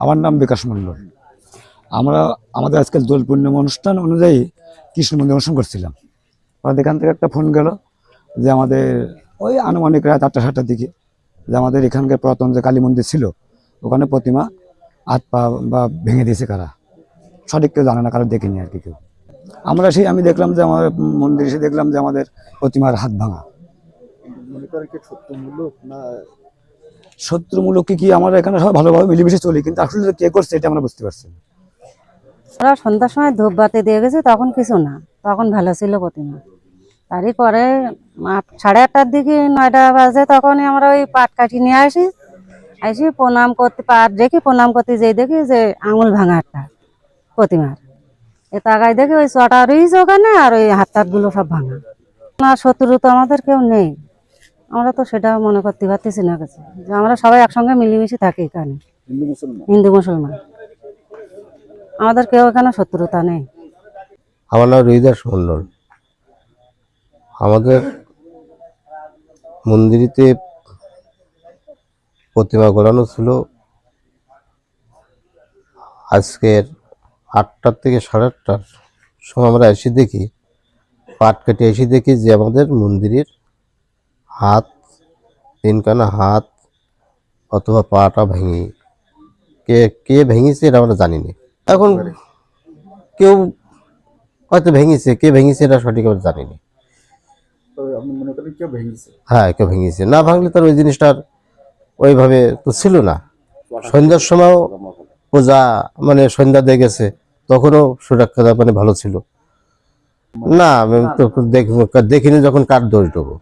আমার নাম বিকাশ মণ্ডল। আমাদের আজকাল দোল পূর্ণিমা অনুষ্ঠান অনুযায়ী কৃষ্ণ মন্দির অনুষ্ঠান করছিলাম। এখান থেকে একটা ফোন গেল যে আমাদের ওই আনুমানিক রাত 8টা-7টার দিকে যে আমাদের এখানকার পুরাতন যে কালী মন্দির ছিল ওখানে প্রতিমা হাত পা বা ভেঙে দিয়েছে কারা, সঠিক কেউ জানে না, কারো দেখিনি আর কি কেউ। আমি দেখলাম যে আমার মন্দির এসে দেখলাম যে আমাদের প্রতিমার হাত ভাঙা। শত্রুমূলক কি আমরা এখানে সবাই ভালোভাবে মিলেমিশে চলি, কিন্তু আসলে কে করছে এটা আমরা বুঝতে পারছি না। ওরা সন্ধ্যার সময় ধূপবাতি দিয়ে গেছে, তখন কিছু না, তখন ভালো ছিল প্রতিমা। তারই পরে 8:30টার দিকে 9টা বাজে তখনই আমরা ওই পাট কাঠি নিয়ে আসি প্রণাম করতে, পাট রেখে প্রণাম করতে যেই দেখি যে আঙুল ভাঙা একটা প্রতিমার। এ তাকায় দেখি ওই চটা রয়েছে ওখানে, আর ওই হাত টাতগুলো সব ভাঙা। না, শত্রু তো আমাদের কেউ নেই, আমরা তো সেটা মনে করতে পারতেছি না কিছু, যে আমরা সবাই একসঙ্গে মিলেমিশে থাকি এখানে, হিন্দু মুসলমান, আমাদের কেউ এখানে শত্রুতা নেই। আমার নাম হৃদাস মণ্ডল। আমাদের মন্দিরেতে প্রতিমা গড়ানো ছিল আজকের 8টা থেকে 8:30টার সময়। আমরা এসে দেখি, পাট কেটে এসে দেখি যে আমাদের মন্দিরের হাত, তিনখানা হাত অথবা পাটা ভেঙে, কে কে ভেঙেছে এটা আমরা জানি না। এখন কেউ হয়তো ভেঙেছে, কে ভেঙেছে এটা সঠিক আমরা জানি না। হ্যাঁ, কেউ ভেঙেছে, না ভাঙলে তার ওই জিনিসটার ওইভাবে তো ছিল না। সন্ধ্যার সময়ও পূজা মানে সন্ধ্যা দিয়ে গেছে, তখনও সুরক্ষা ভালো ছিল না। আমি তো দেখিনি যখন কার দোষ দেবো।